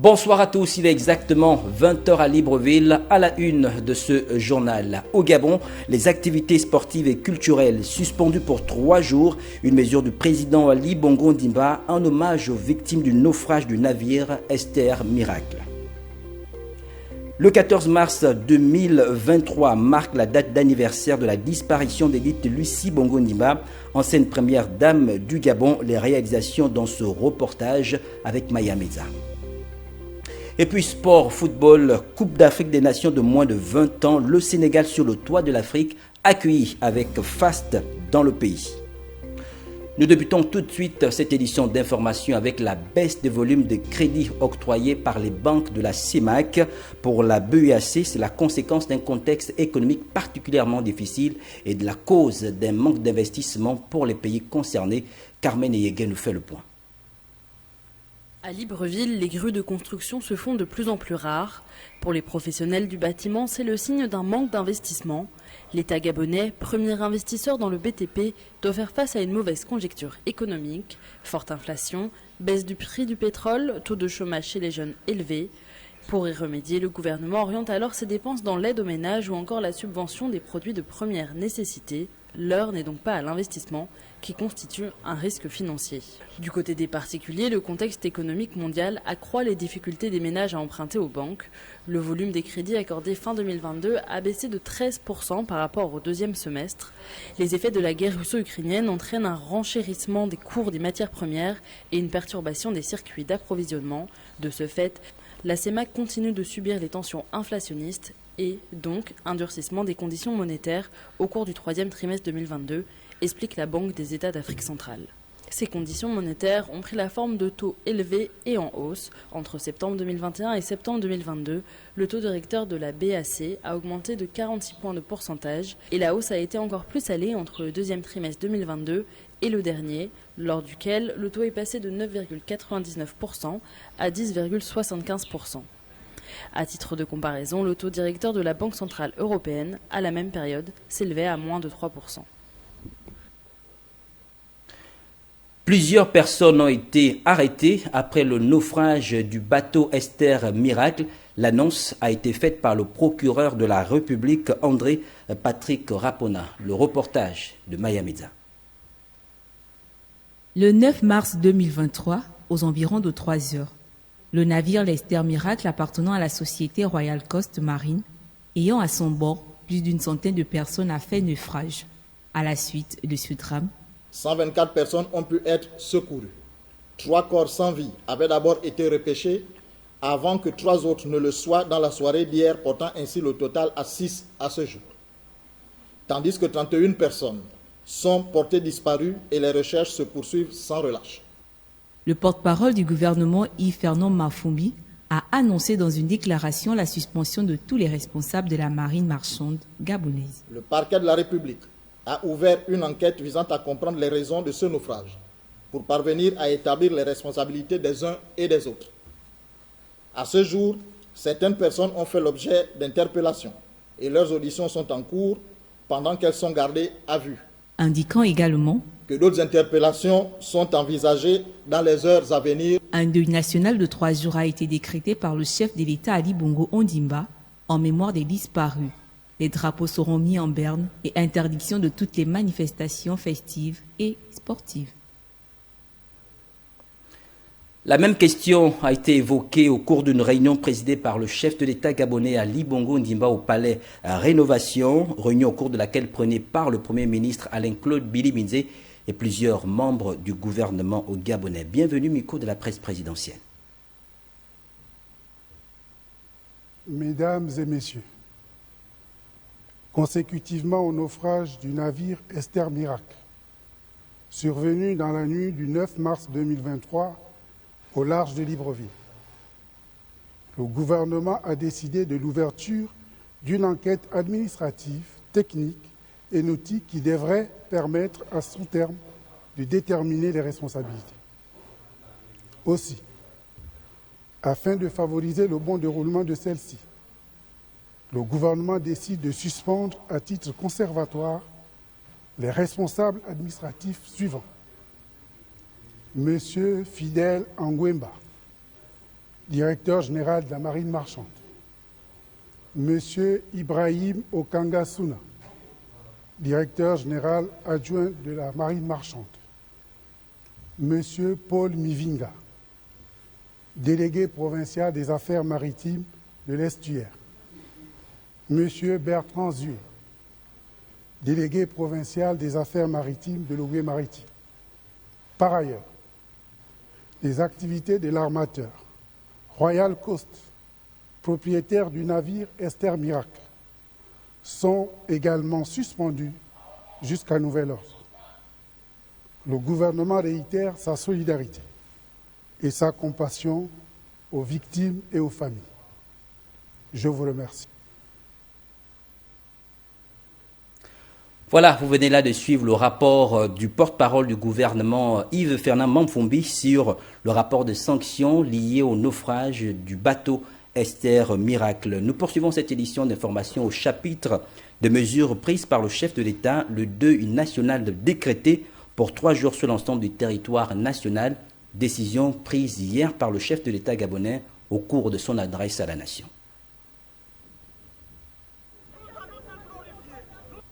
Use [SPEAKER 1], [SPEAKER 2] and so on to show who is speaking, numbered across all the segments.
[SPEAKER 1] Bonsoir à tous, il est exactement 20h à Libreville, à la une de ce journal. Au Gabon, les activités sportives et culturelles suspendues pour 3 jours, une mesure du président Ali Bongo Ondimba en hommage aux victimes du naufrage du navire Esther Miracle. Le 14 mars 2023 marque la date d'anniversaire de la disparition d'Edith Lucie Bongo Ondimba, ancienne première dame du Gabon. Les réalisations dans ce reportage avec Maya Meza. Et puis sport, football, Coupe d'Afrique des Nations de moins de 20 ans, le Sénégal sur le toit de l'Afrique, accueilli avec faste dans le pays. Nous débutons tout de suite cette édition d'information avec la baisse des volumes de crédits octroyés par les banques de la CEMAC pour la BEAC. C'est la conséquence d'un contexte économique particulièrement difficile et de la cause d'un manque d'investissement pour les pays concernés. Carmen Eyeguen nous fait le point.
[SPEAKER 2] À Libreville, les grues de construction se font de plus en plus rares. Pour les professionnels du bâtiment, c'est le signe d'un manque d'investissement. L'État gabonais, premier investisseur dans le BTP, doit faire face à une mauvaise conjoncture économique, forte inflation, baisse du prix du pétrole, taux de chômage chez les jeunes élevé. Pour y remédier, le gouvernement oriente alors ses dépenses dans l'aide aux ménages ou encore la subvention des produits de première nécessité. L'heure n'est donc pas à l'investissement, qui constitue un risque financier. Du côté des particuliers, le contexte économique mondial accroît les difficultés des ménages à emprunter aux banques. Le volume des crédits accordés fin 2022 a baissé de 13% par rapport au deuxième semestre. Les effets de la guerre russo-ukrainienne entraînent un renchérissement des cours des matières premières et une perturbation des circuits d'approvisionnement. De ce fait, la CEMAC continue de subir les tensions inflationnistes et donc un durcissement des conditions monétaires au cours du troisième trimestre 2022, explique la Banque des États d'Afrique centrale. Ces conditions monétaires ont pris la forme de taux élevés et en hausse. Entre septembre 2021 et septembre 2022, le taux directeur de la BAC a augmenté de 46 points de pourcentage et la hausse a été encore plus salée entre le deuxième trimestre 2022 et le dernier, lors duquel le taux est passé de 9,99% à 10,75%. À titre de comparaison, le taux directeur de la Banque centrale européenne, à la même période, s'élevait à moins de 3%.
[SPEAKER 1] Plusieurs personnes ont été arrêtées après le naufrage du bateau Esther Miracle. L'annonce a été faite par le procureur de la République, André Patrick Rapona. Le reportage de Maya Meza.
[SPEAKER 3] Le 9 mars 2023, aux environs de 3 heures, le navire l'Esther Miracle appartenant à la société Royal Coast Marine, ayant à son bord plus d'une centaine de personnes, a fait naufrage. À la suite de ce drame,
[SPEAKER 4] 124 personnes ont pu être secourues. 3 corps sans vie avaient d'abord été repêchés avant que 3 autres ne le soient dans la soirée d'hier, portant ainsi le total à 6 à ce jour. Tandis que 31 personnes sont portées disparues et les recherches se poursuivent sans relâche.
[SPEAKER 3] Le porte-parole du gouvernement, Yves Fernand Mafumbi, a annoncé dans une déclaration la suspension de tous les responsables de la marine marchande gabonaise.
[SPEAKER 4] Le parquet de la République a ouvert une enquête visant à comprendre les raisons de ce naufrage pour parvenir à établir les responsabilités des uns et des autres. À ce jour, certaines personnes ont fait l'objet d'interpellations et leurs auditions sont en cours pendant qu'elles sont gardées à vue.
[SPEAKER 3] Indiquant également
[SPEAKER 4] que d'autres interpellations sont envisagées dans les heures à venir.
[SPEAKER 3] Un deuil national de 3 jours a été décrété par le chef de l'État Ali Bongo Ondimba en mémoire des disparus. Les drapeaux seront mis en berne et interdiction de toutes les manifestations festives et sportives.
[SPEAKER 1] La même question a été évoquée au cours d'une réunion présidée par le chef de l'État gabonais Ali Bongo Ondimba au palais Rénovation, réunion au cours de laquelle prenait part le Premier ministre Alain-Claude Biliminze et plusieurs membres du gouvernement au Gabonais. Bienvenue, micro de la presse présidentielle.
[SPEAKER 5] Mesdames et messieurs, consécutivement au naufrage du navire Esther Miracle, survenu dans la nuit du 9 mars 2023 au large de Libreville, le gouvernement a décidé de l'ouverture d'une enquête administrative, technique et nautique qui devrait permettre à son terme de déterminer les responsabilités. Aussi, afin de favoriser le bon déroulement de celle-ci, le gouvernement décide de suspendre à titre conservatoire les responsables administratifs suivants. Monsieur Fidèle Angwemba, directeur général de la marine marchande, Monsieur Ibrahim Okanga Souna, directeur général adjoint de la marine marchande, Monsieur Paul Mivinga, délégué provincial des affaires maritimes de l'Estuaire, Monsieur Bertrand Zué, délégué provincial des affaires maritimes de l'Ogooué maritime. Par ailleurs, les activités de l'armateur Royal Coast, propriétaire du navire Esther Miracle, sont également suspendues jusqu'à nouvel ordre. Le gouvernement réitère sa solidarité et sa compassion aux victimes et aux familles. Je vous remercie.
[SPEAKER 1] Voilà, vous venez là de suivre le rapport du porte-parole du gouvernement Yves Fernand Mamfoumbi sur le rapport de sanctions lié au naufrage du bateau Esther Miracle. Nous poursuivons cette édition d'information au chapitre de mesures prises par le chef de l'État, le deuil national décrété pour 3 jours sur l'ensemble du territoire national. Décision prise hier par le chef de l'État gabonais au cours de son adresse à la nation.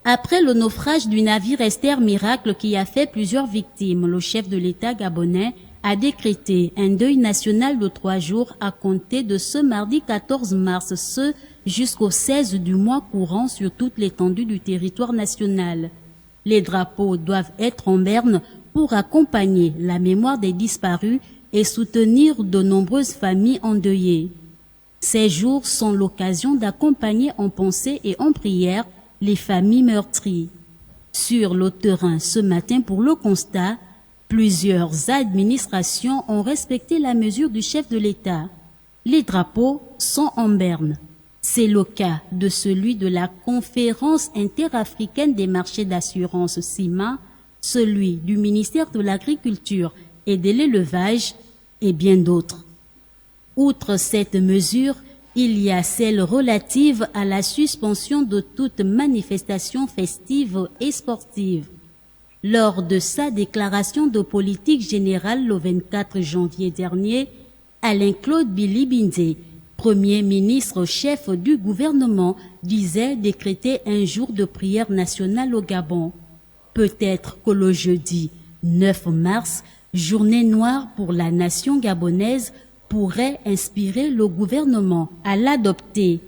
[SPEAKER 6] Après le naufrage du navire Esther Miracle qui a fait plusieurs victimes, le chef de l'État gabonais a décrété un deuil national de 3 jours à compter de ce mardi 14 mars, ce jusqu'au 16 du mois courant sur toute l'étendue du territoire national. Les drapeaux doivent être en berne pour accompagner la mémoire des disparus et soutenir de nombreuses familles endeuillées. Ces jours sont l'occasion d'accompagner en pensée et en prière les familles meurtries. Sur le terrain ce matin pour le constat, plusieurs administrations ont respecté la mesure du chef de l'État. Les drapeaux sont en berne. C'est le cas de celui de la Conférence interafricaine des marchés d'assurance CIMA, celui du ministère de l'Agriculture et de l'Élevage et bien d'autres. Outre cette mesure, il y a celle relative à la suspension de toute manifestation festive et sportive. Lors de sa déclaration de politique générale le 24 janvier dernier, Alain-Claude Bilibindé, Premier ministre chef du gouvernement, disait décréter un jour de prière nationale au Gabon. Peut-être que le jeudi 9 mars, journée noire pour la nation gabonaise, pourrait inspirer le gouvernement à l'adopter.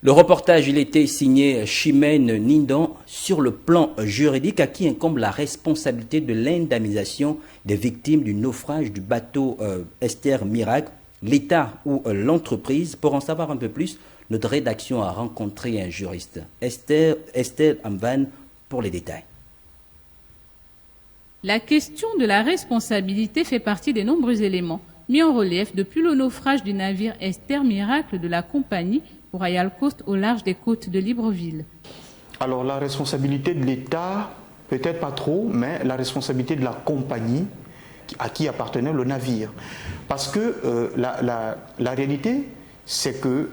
[SPEAKER 1] Le reportage, il était signé Chimène Nindon sur le plan juridique à qui incombe la responsabilité de l'indemnisation des victimes du naufrage du bateau Esther Miracle, l'État ou l'entreprise. Pour en savoir un peu plus, notre rédaction a rencontré un juriste, Esther Amvan, pour les détails.
[SPEAKER 7] La question de la responsabilité fait partie des nombreux éléments mis en relief depuis le naufrage du navire Esther Miracle de la compagnie Royal Coast au large des côtes de Libreville.
[SPEAKER 8] Alors la responsabilité de l'État, peut-être pas trop, mais la responsabilité de la compagnie à qui appartenait le navire. Parce que la réalité, c'est que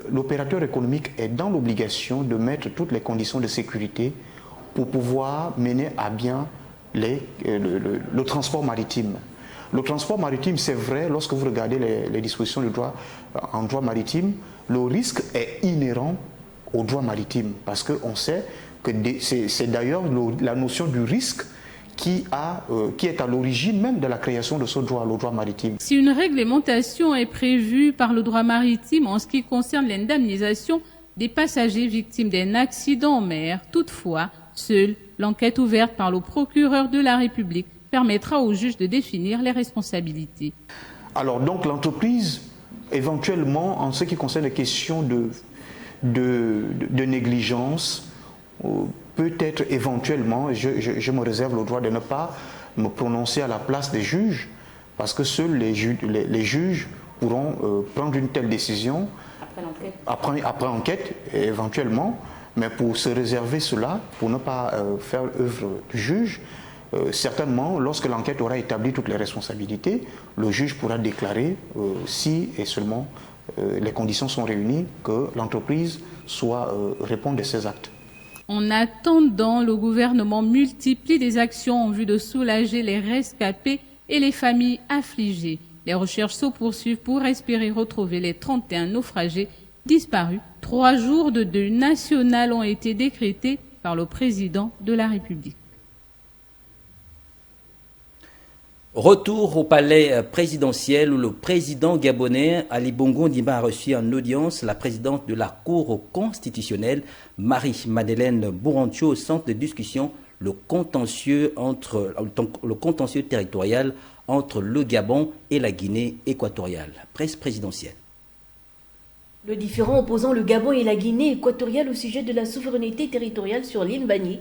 [SPEAKER 8] l'opérateur économique est dans l'obligation de mettre toutes les conditions de sécurité pour pouvoir mener à bien le transport maritime. Le transport maritime, c'est vrai, lorsque vous regardez les dispositions du droit, en droit maritime, le risque est inhérent au droit maritime, parce qu'on sait que c'est d'ailleurs la notion du risque qui est à l'origine même de la création de ce droit, le droit maritime.
[SPEAKER 7] Si une réglementation est prévue par le droit maritime en ce qui concerne l'indemnisation des passagers victimes d'un accident en mer, toutefois, seule l'enquête ouverte par le procureur de la République permettra au juge de définir les responsabilités.
[SPEAKER 8] Alors donc l'entreprise, éventuellement, en ce qui concerne les questions de négligence, peut-être éventuellement, je me réserve le droit de ne pas me prononcer à la place des juges, parce que seuls les juges pourront prendre une telle décision après enquête, éventuellement. Mais pour se réserver cela, pour ne pas faire œuvre du juge, certainement, lorsque l'enquête aura établi toutes les responsabilités, le juge pourra déclarer, si et seulement les conditions sont réunies, que l'entreprise réponde de ses actes.
[SPEAKER 7] En attendant, le gouvernement multiplie des actions en vue de soulager les rescapés et les familles affligées. Les recherches se poursuivent pour espérer retrouver les 31 naufragés disparus. 3 jours de deuil national ont été décrétés par le président de la République.
[SPEAKER 1] Retour au palais présidentiel où le président gabonais Ali Bongo Ondimba a reçu en audience la présidente de la Cour constitutionnelle, Marie-Madeleine Bourancho, au centre de discussion le contentieux territorial entre le Gabon et la Guinée équatoriale. Presse présidentielle.
[SPEAKER 9] Le différend opposant le Gabon et la Guinée équatoriale au sujet de la souveraineté territoriale sur l'île Bani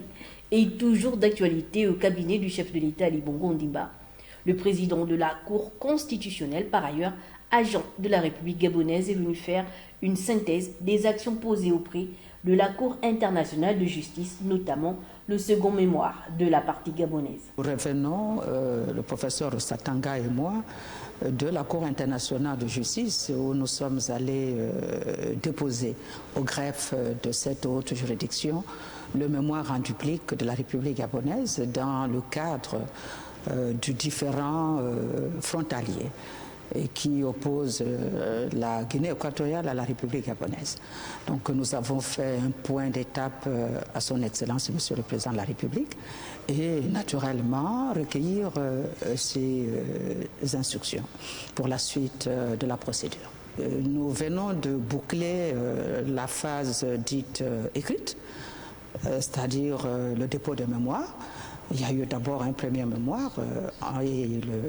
[SPEAKER 9] est toujours d'actualité au cabinet du chef de l'État Ali Bongo Ondimba. Le président de la Cour constitutionnelle, par ailleurs agent de la République gabonaise, est venu faire une synthèse des actions posées auprès de la Cour internationale de justice, notamment le second mémoire de la partie gabonaise.
[SPEAKER 10] Nous revenons, le professeur Satanga et moi, de la Cour internationale de justice où nous sommes allés déposer au greffe de cette haute juridiction le mémoire rendu public de la République gabonaise dans le cadre du différend frontalier qui oppose la Guinée équatoriale à la République gabonaise. Donc nous avons fait un point d'étape à son Excellence, Monsieur le Président de la République, et naturellement recueillir ses instructions pour la suite de la procédure. Nous venons de boucler la phase dite écrite, c'est-à-dire le dépôt de mémoire. Il y a eu d'abord un premier mémoire et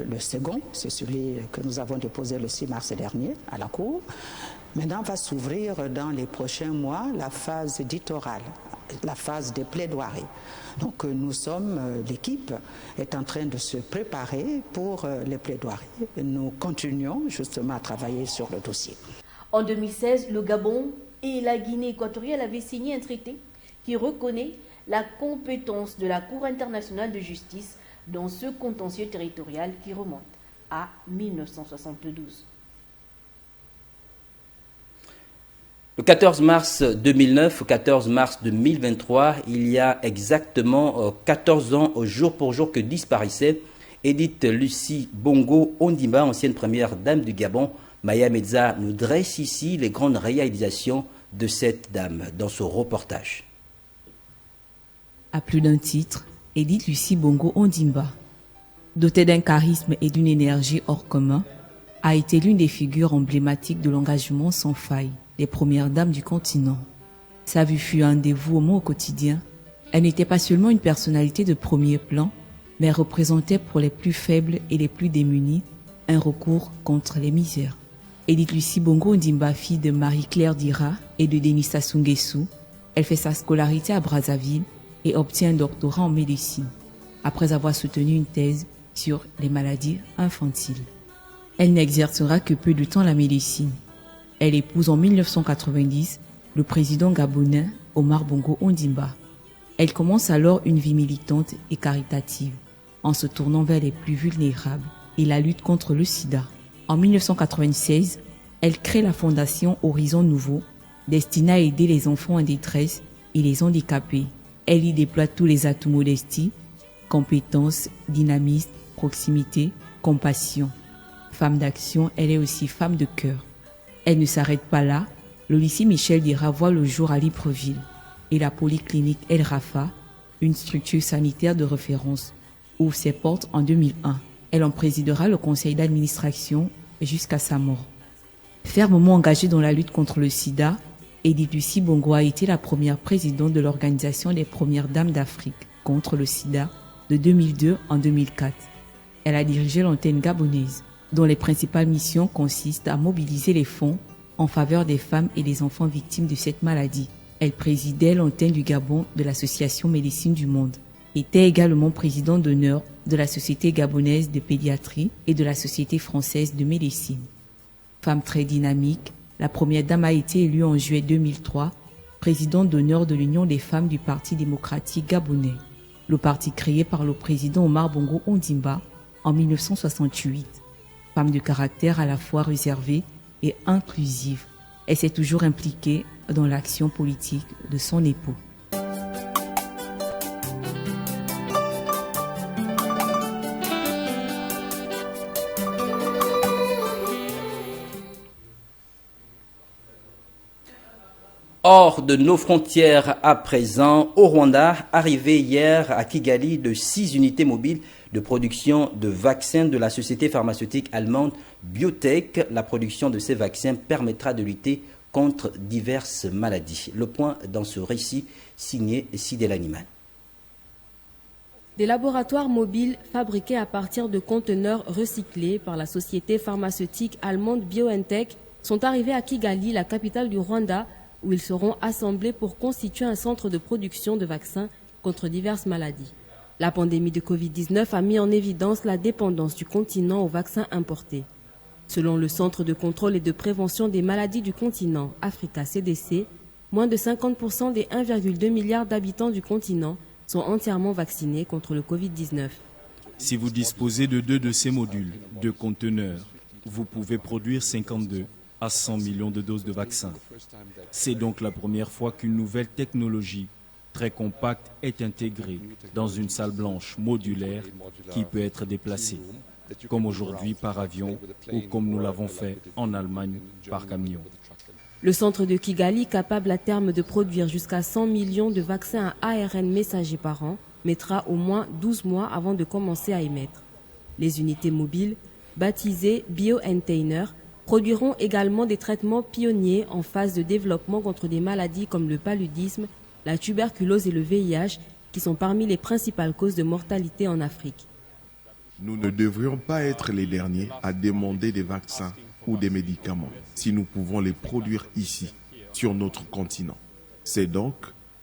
[SPEAKER 10] le second, c'est celui que nous avons déposé le 6 mars dernier à la Cour. Maintenant va s'ouvrir dans les prochains mois la phase dite orale, la phase des plaidoiries. Donc nous sommes, l'équipe est en train de se préparer pour les plaidoiries. Nous continuons justement à travailler sur le dossier.
[SPEAKER 9] En 2016, le Gabon et la Guinée équatoriale avaient signé un traité qui reconnaît la compétence de la Cour internationale de justice dans ce contentieux territorial qui remonte à 1972.
[SPEAKER 1] Le 14 mars 2009 au 14 mars 2023, il y a exactement 14 ans, jour pour jour, que disparaissait Edith Lucie Bongo Ondimba, ancienne première dame du Gabon. Maya Medza nous dresse ici les grandes réalisations de cette dame dans ce reportage.
[SPEAKER 3] À plus d'un titre, Edith Lucie Bongo Ondimba, dotée d'un charisme et d'une énergie hors commun, a été l'une des figures emblématiques de l'engagement sans faille des premières dames du continent. Sa vie fut un dévouement au quotidien. Elle n'était pas seulement une personnalité de premier plan, mais représentait pour les plus faibles et les plus démunis un recours contre les misères. Edith Lucie Bongo Ondimba, fille de Marie-Claire Dira et de Denis Sassou Nguesso, elle fait sa scolarité à Brazzaville et obtient un doctorat en médecine, après avoir soutenu une thèse sur les maladies infantiles. Elle n'exercera que peu de temps la médecine. Elle épouse en 1990 le président gabonais Omar Bongo Ondimba. Elle commence alors une vie militante et caritative, en se tournant vers les plus vulnérables et la lutte contre le sida. En 1996, elle crée la fondation Horizon Nouveau, destinée à aider les enfants en détresse et les handicapés. Elle y déploie tous les atouts modestie, compétences, dynamisme, proximité, compassion. Femme d'action, elle est aussi femme de cœur. Elle ne s'arrête pas là. Le lycée Michel Dira voit le jour à Libreville et la polyclinique El Rafa, une structure sanitaire de référence, ouvre ses portes en 2001. Elle en présidera le conseil d'administration jusqu'à sa mort. Fermement engagée dans la lutte contre le sida, Edith Lucie Bongo a été la première présidente de l'Organisation des Premières Dames d'Afrique contre le sida de 2002 en 2004. Elle a dirigé l'antenne gabonaise, dont les principales missions consistent à mobiliser les fonds en faveur des femmes et des enfants victimes de cette maladie. Elle présidait l'antenne du Gabon de l'Association Médecine du Monde, était également présidente d'honneur de la Société gabonaise de pédiatrie et de la Société française de médecine. Femme très dynamique, la première dame a été élue en juillet 2003 présidente d'honneur de l'Union des femmes du Parti démocratique gabonais, le parti créé par le président Omar Bongo Ondimba en 1968. Femme de caractère à la fois réservée et inclusive, elle s'est toujours impliquée dans l'action politique de son époux.
[SPEAKER 1] Hors de nos frontières à présent, au Rwanda, arrivé hier à Kigali de 6 unités mobiles de production de vaccins de la société pharmaceutique allemande Biotech. La production de ces vaccins permettra de lutter contre diverses maladies. Le point dans ce récit signé Sidel Animal.
[SPEAKER 11] Des laboratoires mobiles fabriqués à partir de conteneurs recyclés par la société pharmaceutique allemande BioNTech sont arrivés à Kigali, la capitale du Rwanda, où ils seront assemblés pour constituer un centre de production de vaccins contre diverses maladies. La pandémie de Covid-19 a mis en évidence la dépendance du continent aux vaccins importés. Selon le Centre de contrôle et de prévention des maladies du continent, Africa CDC, moins de 50% des 1,2 milliard d'habitants du continent sont entièrement vaccinés contre le Covid-19.
[SPEAKER 12] Si vous disposez de 2 de ces modules, de conteneurs, vous pouvez produire 52 à 100 millions de doses de vaccins. C'est donc la première fois qu'une nouvelle technologie très compacte est intégrée dans une salle blanche modulaire qui peut être déplacée, comme aujourd'hui par avion ou comme nous l'avons fait en Allemagne par camion.
[SPEAKER 11] Le centre de Kigali, capable à terme de produire jusqu'à 100 millions de vaccins à ARN messager par an, mettra au moins 12 mois avant de commencer à émettre. Les unités mobiles, baptisées BioNTainer, produiront également des traitements pionniers en phase de développement contre des maladies comme le paludisme, la tuberculose et le VIH, qui sont parmi les principales causes de mortalité en Afrique.
[SPEAKER 13] Nous ne devrions pas être les derniers à demander des vaccins ou des médicaments si nous pouvons les produire ici, sur notre continent. C'est donc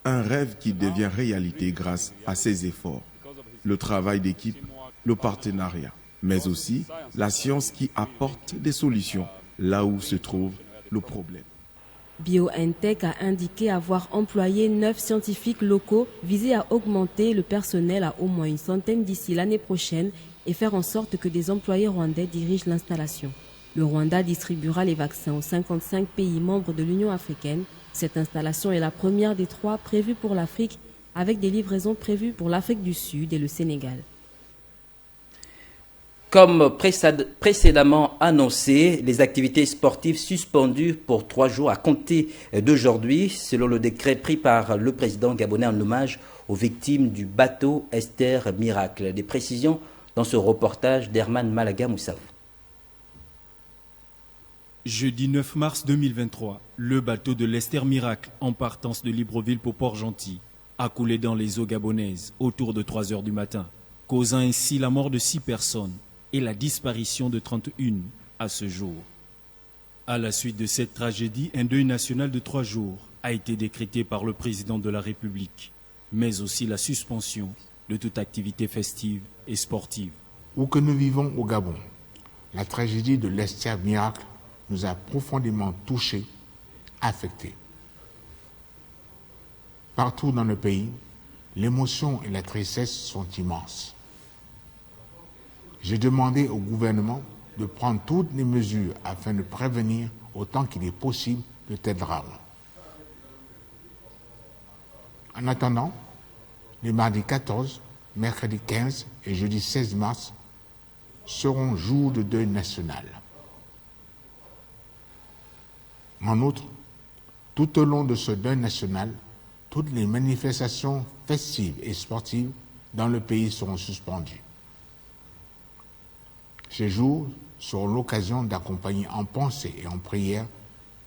[SPEAKER 13] un rêve qui devient réalité grâce à ces efforts. Le travail d'équipe, le partenariat, mais aussi la science qui apporte des solutions là où se trouve le problème.
[SPEAKER 11] BioNTech a indiqué avoir employé 9 scientifiques locaux visés à augmenter le personnel à au moins une centaine d'ici l'année prochaine et faire en sorte que des employés rwandais dirigent l'installation. Le Rwanda distribuera les vaccins aux 55 pays membres de l'Union africaine. Cette installation est la première des 3 prévues pour l'Afrique, avec des livraisons prévues pour l'Afrique du Sud et le Sénégal.
[SPEAKER 1] Comme précédemment annoncé, les activités sportives suspendues pour 3 jours à compter d'aujourd'hui, selon le décret pris par le président gabonais en hommage aux victimes du bateau Esther Miracle. Des précisions dans ce reportage d'Herman Malaga Moussaou.
[SPEAKER 12] Jeudi 9 mars 2023, le bateau de l'Esther Miracle en partance de Libreville pour Port-Gentil a coulé dans les eaux gabonaises autour de 3 heures du matin, causant ainsi la mort de 6 personnes et la disparition de 31 à ce jour. À la suite de cette tragédie, un deuil national de 3 jours a été décrété par le président de la République, mais aussi la suspension de toute activité festive et sportive.
[SPEAKER 14] Où que nous vivons au Gabon, la tragédie de l'Esther Miracle nous a profondément touchés, affectés. Partout dans le pays, l'émotion et la tristesse sont immenses. J'ai demandé au gouvernement de prendre toutes les mesures afin de prévenir autant qu'il est possible de tels drames. En attendant, les mardis 14, mercredi 15 et jeudi 16 mars seront jours de deuil national. En outre, tout au long de ce deuil national, toutes les manifestations festives et sportives dans le pays seront suspendues. Ces jours seront l'occasion d'accompagner en pensée et en prière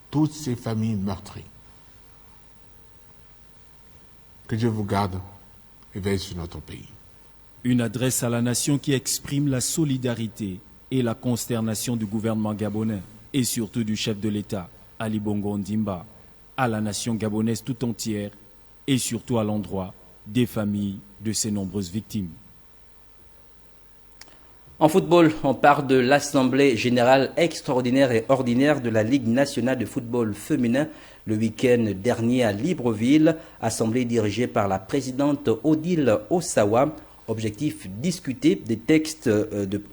[SPEAKER 14] toutes ces familles meurtries. Que Dieu vous garde et veille sur notre pays.
[SPEAKER 12] Une adresse à la nation qui exprime la solidarité et la consternation du gouvernement gabonais et surtout du chef de l'État, Ali Bongo Ondimba, à la nation gabonaise tout entière et surtout à l'endroit des familles de ces nombreuses victimes.
[SPEAKER 1] En football, on parle de l'Assemblée générale extraordinaire et ordinaire de la Ligue nationale de football féminin le week-end dernier à Libreville, assemblée dirigée par la présidente Odile Osawa. Objectif, discuter des textes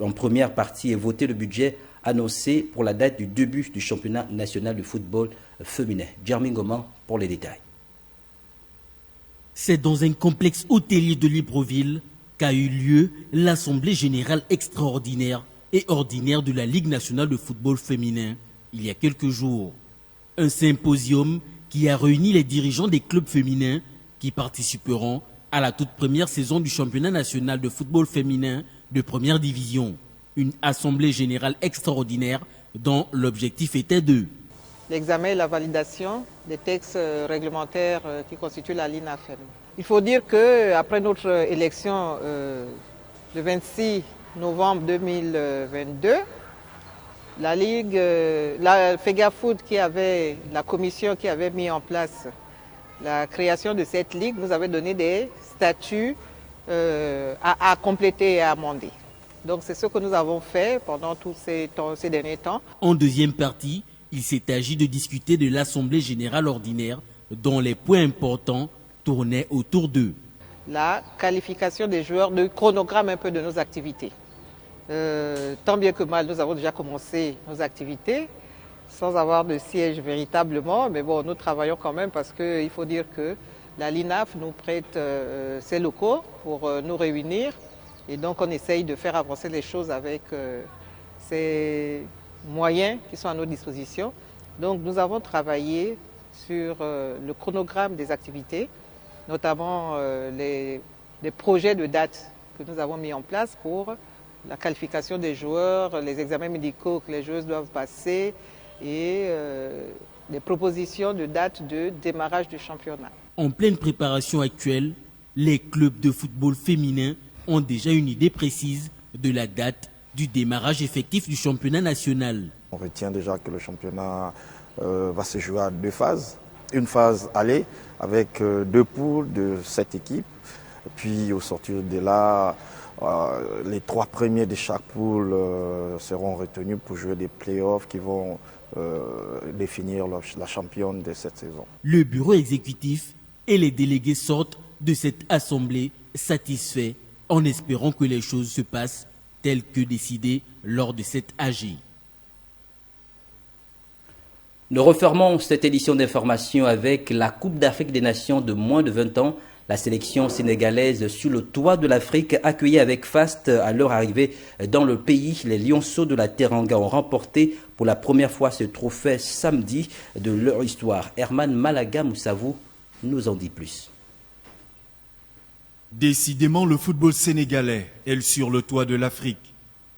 [SPEAKER 1] en première partie et voter le budget annoncé pour la date du début du championnat national de football féminin. Jeremy Goman pour les détails.
[SPEAKER 15] C'est dans un complexe hôtelier de Libreville qu'a eu lieu l'Assemblée générale extraordinaire et ordinaire de la Ligue nationale de football féminin il y a quelques jours. Un symposium qui a réuni les dirigeants des clubs féminins qui participeront à la toute première saison du championnat national de football féminin de première division. Une assemblée générale extraordinaire dont l'objectif était de
[SPEAKER 16] l'examen et la validation des textes réglementaires qui constituent la LINAFEM. Il faut dire qu'après notre élection le 26 novembre 2022, la Ligue, la FEGAFOOT, la commission qui avait mis en place la création de cette Ligue, nous avait donné des statuts à compléter et à amender. Donc c'est ce que nous avons fait pendant tous ces derniers temps.
[SPEAKER 15] En deuxième partie, il s'est agi de discuter de l'Assemblée générale ordinaire dont les points importants tournaient autour d'eux.
[SPEAKER 16] La qualification des joueurs, le chronogramme un peu de nos activités. Tant bien que mal, nous avons déjà commencé nos activités sans avoir de siège véritablement, mais bon, nous travaillons quand même parce qu'il faut dire que la LINAF nous prête ses locaux pour nous réunir et donc on essaye de faire avancer les choses avec ces moyens qui sont à notre disposition. Donc nous avons travaillé sur le chronogramme des activités, notamment les projets de date que nous avons mis en place pour la qualification des joueurs, les examens médicaux que les joueuses doivent passer et des propositions de date de démarrage du championnat.
[SPEAKER 15] En pleine préparation actuelle, les clubs de football féminin ont déjà une idée précise de la date du démarrage effectif du championnat national.
[SPEAKER 17] On retient déjà que le championnat va se jouer à 2 phases. Une phase aller avec 2 poules de 7 équipes. Puis au sortir de là, les 3 premiers de chaque poule seront retenus pour jouer des playoffs qui vont définir la championne de cette saison.
[SPEAKER 15] Le bureau exécutif et les délégués sortent de cette assemblée satisfaits en espérant que les choses se passent telles que décidées lors de cette AG.
[SPEAKER 1] Nous refermons cette édition d'information avec la Coupe d'Afrique des Nations de moins de 20 ans. La sélection sénégalaise sur le toit de l'Afrique accueillie avec faste à leur arrivée dans le pays. Les Lionceaux de la Teranga ont remporté pour la première fois ce trophée samedi de leur histoire. Herman Malaga Moussavou nous en dit plus.
[SPEAKER 12] Décidément, le football sénégalais est sur le toit de l'Afrique.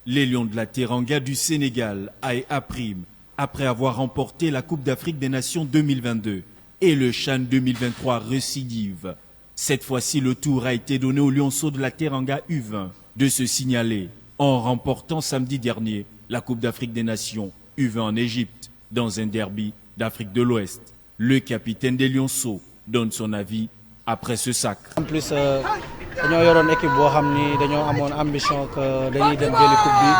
[SPEAKER 12] Les Lions de la Teranga du Sénégal a prime après avoir remporté la Coupe d'Afrique des Nations 2022 et le CHAN 2023 récidive. Cette fois-ci, le tour a été donné aux Lionceaux de la Teranga U20 de se signaler en remportant samedi dernier la Coupe d'Afrique des Nations U20 en Égypte dans un derby d'Afrique de l'Ouest. Le capitaine des Lionceaux donne son avis après ce sacre.
[SPEAKER 18] En plus, nous avons une équipe qui a une ambition que dañuy dem jëli coupe bi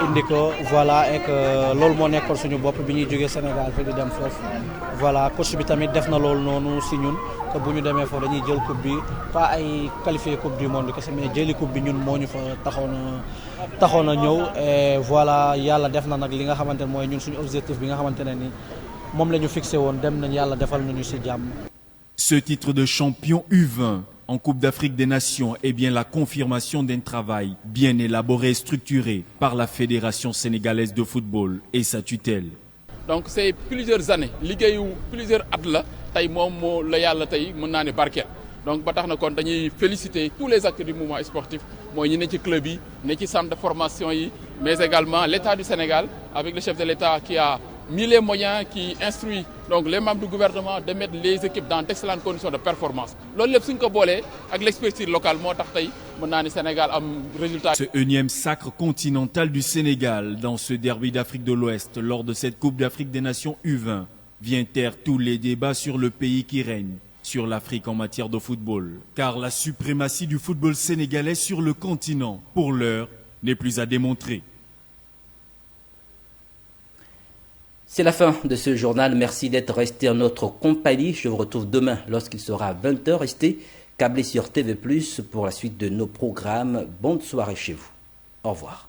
[SPEAKER 18] indi ko voilà et que loolu moo nekkoon suñu bopp bi ñuy jógee Sénégal fi di dem foofu voilà coach bi tamit def na loolu noonu si ñun que bu ñu demee foofu dañuy jël coupe bi pas ay qualifié coupe du monde kese mais jëli coupe bi ñun moo ñu fa taxoon a ñëw et voilà yàlla def na nag li nga xamante ne mooy ñun suñu objectif bi nga xamante ne ni moom la ñu fixé woon dem nañ yàlla defal nañu si jàmm.
[SPEAKER 12] Ce titre de champion U20 en Coupe d'Afrique des Nations est bien la confirmation d'un travail bien élaboré et structuré par la Fédération sénégalaise de football et sa tutelle.
[SPEAKER 19] Donc c'est plusieurs années, plusieurs at la tay mom mo la yalla tay mën na né barkel. Donc ba tax na kon dañuy féliciter tous les acteurs du mouvement sportif, moy ñi né ci club yi, né ci centre de formation yi, mais également l'État du Sénégal avec le chef de l'État qui a mis les moyens, qui instruit donc les membres du gouvernement de mettre les équipes dans d'excellentes conditions de performance. Loolu lepp suñ ko bolé ak l'expertise locale moo tax tay mën na né Sénégal am résultat.
[SPEAKER 12] Ce énième sacre continental du Sénégal dans ce derby d'Afrique de l'Ouest lors de cette Coupe d'Afrique des Nations U20 vient taire tous les débats sur le pays qui règne sur l'Afrique en matière de football. Car la suprématie du football sénégalais sur le continent, pour l'heure, n'est plus à démontrer.
[SPEAKER 1] C'est la fin de ce journal. Merci d'être resté en notre compagnie. Je vous retrouve demain lorsqu'il sera 20h. Restez câblés sur TV+ pour la suite de nos programmes. Bonne soirée chez vous. Au revoir.